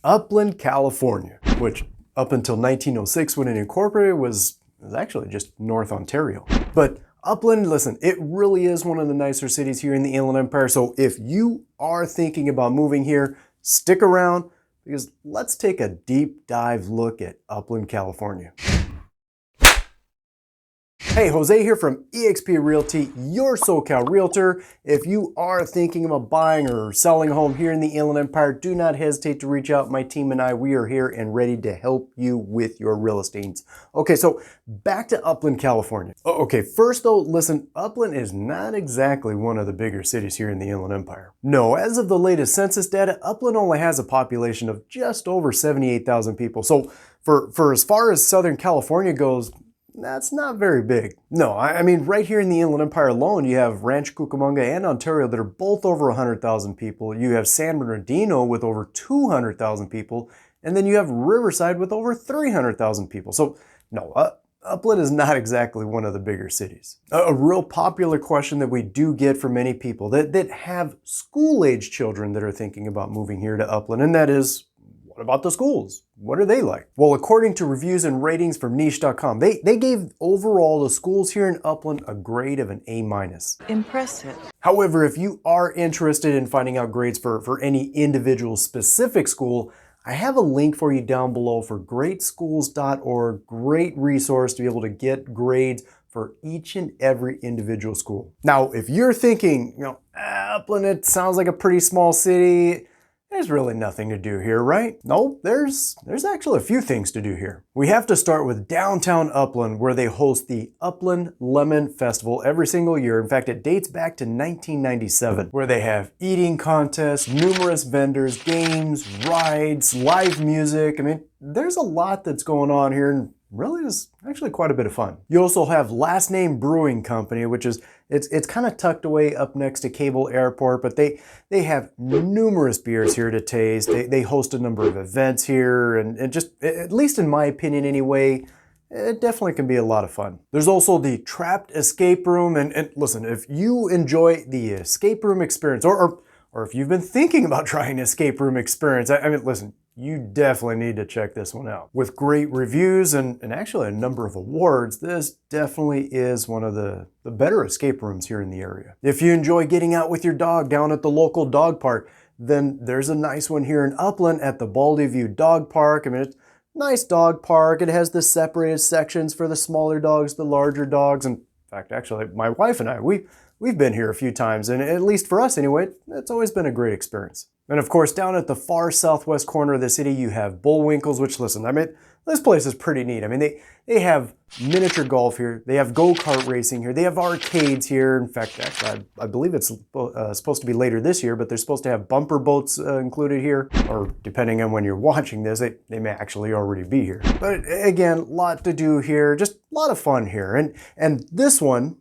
Upland, California, which up until 1906 when it incorporated was actually just North Ontario. But Upland, listen, it really is one of the nicer cities here in the Inland Empire. So if you are thinking about moving here, stick around because let's take a deep dive look at Upland, California. Hey, Jose here from eXp Realty, your SoCal realtor. If you are thinking about buying or selling a home here in the Inland Empire, do not hesitate to reach out. My team and I, we are here and ready to help you with your real estate needs. Okay, so back to Upland, California. Okay, first though, listen, Upland is not exactly one of the bigger cities here in the Inland Empire. No, as of the latest census data, Upland only has a population of just over 78,000 people. So for as far as Southern California goes, that's not very big. No, I mean, right here in the Inland Empire alone, you have Rancho Cucamonga and Ontario that are both over 100,000 people. You have San Bernardino with over 200,000 people. And then you have Riverside with over 300,000 people. So no, Upland is not exactly one of the bigger cities. A real popular question that we do get from many people that have school-age children that are thinking about moving here to Upland, and that is, what about the schools? What are they like? Well, according to reviews and ratings from niche.com, they gave overall the schools here in Upland a grade of an A-. Impressive. However, if you are interested in finding out grades for any individual specific school, I have a link for you down below for greatschools.org. Great resource to be able to get grades for each and every individual school. Now, if you're thinking, Upland, it sounds like a pretty small city, there's really nothing to do here, right? No, there's actually a few things to do here. We have to start with downtown Upland, where they host the Upland Lemon Festival every single year. In fact, it dates back to 1997, where they have eating contests, numerous vendors, games, rides, live music. I mean, there's a lot that's going on here, and really is actually quite a bit of fun. You also have Last Name Brewing Company, which is, it's kind of tucked away up next to Cable Airport, but they have numerous beers here to taste. They host a number of events here, and just, at least in my opinion anyway, it definitely can be a lot of fun. There's also the Trapped Escape Room, and listen, if you enjoy the escape room experience, or if you've been thinking about trying an escape room experience, I mean, listen, you definitely need to check this one out. With great reviews and actually a number of awards, this definitely is one of the better escape rooms here in the area. If you enjoy getting out with your dog down at the local dog park, then there's a nice one here in Upland at the Baldy View Dog Park. I mean, it's a nice dog park. It has the separated sections for the smaller dogs, the larger dogs. In fact, actually, my wife and I, we've been here a few times, and at least for us anyway, it's always been a great experience. And of course, down at the far southwest corner of the city, you have Bullwinkle's, which, listen, I mean, this place is pretty neat. I mean, they have miniature golf here. They have go-kart racing here. They have arcades here. In fact, actually, I believe it's supposed to be later this year, but they're supposed to have bumper boats included here. Or depending on when you're watching this, they may actually already be here. But again, a lot to do here. Just a lot of fun here. And this one,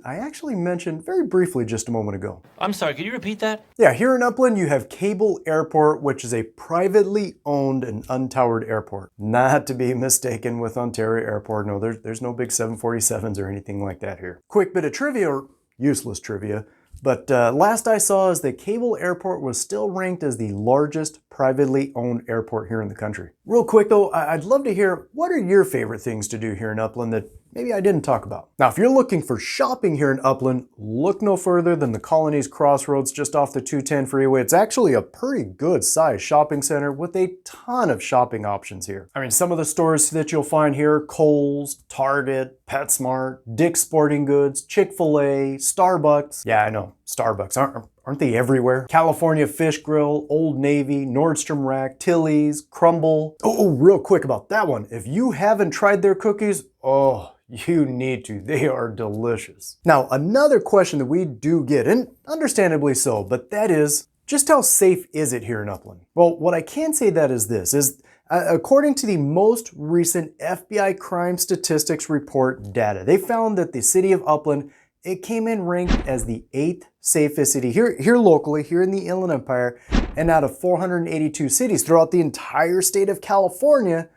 I actually mentioned very briefly just a moment ago. I'm sorry, could you repeat that? Yeah, here in Upland, you have Cable Airport, which is a privately owned and untowered airport. Not to be mistaken with Ontario Airport. No, there's no big 747s or anything like that here. Quick bit of trivia, or useless trivia, but last I saw is that Cable Airport was still ranked as the largest privately owned airport here in the country. Real quick though, I'd love to hear, what are your favorite things to do here in Upland that maybe I didn't talk about? Now, if you're looking for shopping here in Upland, look no further than the Colonies Crossroads just off the 210 freeway. It's actually a pretty good sized shopping center with a ton of shopping options here. I mean, some of the stores that you'll find here, Kohl's, Target, PetSmart, Dick's Sporting Goods, Chick-fil-A, Starbucks. Yeah, I know, Starbucks, aren't they everywhere? California Fish Grill, Old Navy, Nordstrom Rack, Tilly's, Crumble. Oh, real quick about that one. If you haven't tried their cookies, oh, you need to. They are delicious. Now, another question that we do get, and understandably so, but that is, just how safe is it here in Upland? Well, what I can say that is this, is according to the most recent FBI crime statistics report data, they found that the city of Upland, it came in ranked as the 8th safest city here locally, here in the Inland Empire, and out of 482 cities throughout the entire state of California,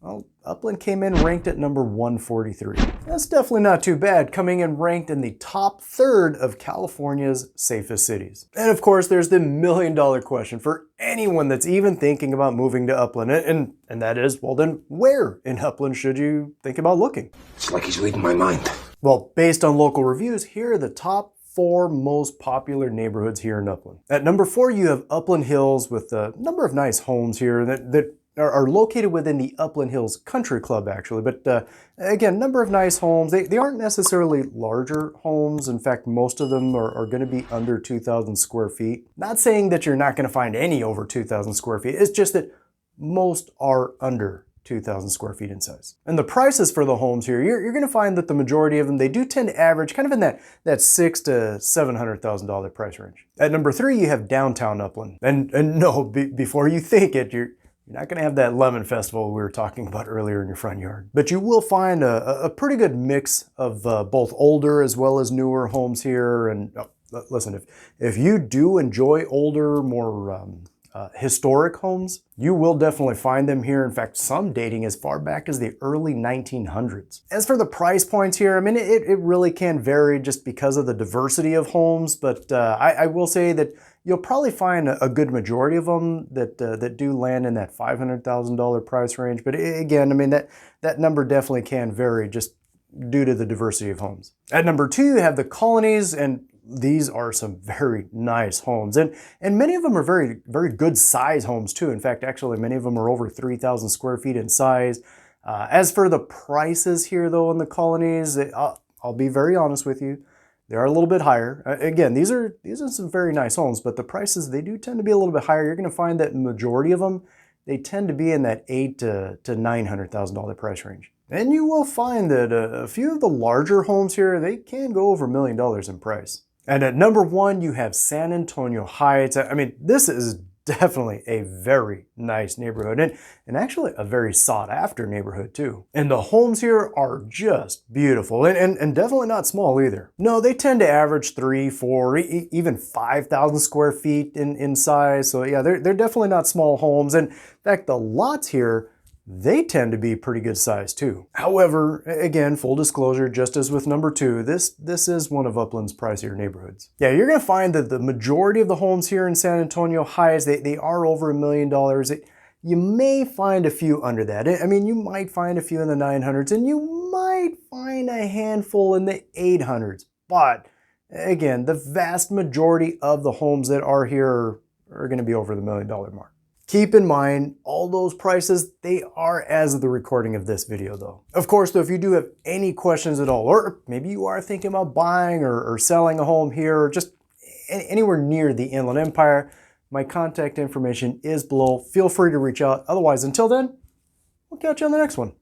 Well, Upland came in ranked at number 143. That's definitely not too bad, coming in ranked in the top third of California's safest cities. And of course, there's the million-dollar question for anyone that's even thinking about moving to Upland, and that is, well then, where in Upland should you think about looking? It's like he's reading my mind. Well, based on local reviews, here are the top 4 most popular neighborhoods here in Upland. At number 4, you have Upland Hills with a number of nice homes here that are located within the Upland Hills Country Club, actually. But again, number of nice homes. They aren't necessarily larger homes. In fact, most of them are going to be under 2,000 square feet. Not saying that you're not going to find any over 2,000 square feet. It's just that most are under 2,000 square feet in size. And the prices for the homes here, you're going to find that the majority of them, they do tend to average kind of in that $600,000 to $700,000 price range. At number 3, you have downtown Upland. And no, before you think it, you're not going to have that lemon festival we were talking about earlier in your front yard. But you will find a pretty good mix of both older as well as newer homes here. And listen, if you do enjoy older, more historic homes, you will definitely find them here. In fact, some dating as far back as the early 1900s. As for the price points here, I mean, it really can vary just because of the diversity of homes, but I will say that you'll probably find a good majority of them that do land in that $500,000 price range. But again, I mean, that number definitely can vary just due to the diversity of homes. At number 2, you have the Colonies, and these are some very nice homes, and many of them are very, very good size homes too. In fact, actually, many of them are over 3,000 square feet in size. As for the prices here, though, in the Colonies, I'll be very honest with you, they are a little bit higher. Again, these are some very nice homes, but the prices, they do tend to be a little bit higher. You're going to find that majority of them, they tend to be in that $800,000 to $900,000 price range. And you will find that a few of the larger homes here, they can go over $1 million in price. And at number 1, you have San Antonio Heights. I mean, this is definitely a very nice neighborhood, and actually a very sought after neighborhood too. And the homes here are just beautiful, and definitely not small either. No, they tend to average 3, 4, even 5,000 square feet in size. So yeah, they're definitely not small homes. And in fact, the lots here, they tend to be pretty good size too. However, again, full disclosure, just as with number 2, this is one of Upland's pricier neighborhoods. Yeah, you're gonna find that the majority of the homes here in San Antonio Heights, they are over $1 million. You may find a few under that. I mean, you might find a few in the 900s, and you might find a handful in the 800s. But again, the vast majority of the homes that are here are gonna be over the $1 million mark. Keep in mind, all those prices, they are as of the recording of this video though. Of course, though, if you do have any questions at all, or maybe you are thinking about buying or selling a home here, or just anywhere near the Inland Empire, my contact information is below. Feel free to reach out. Otherwise, until then, we'll catch you on the next one.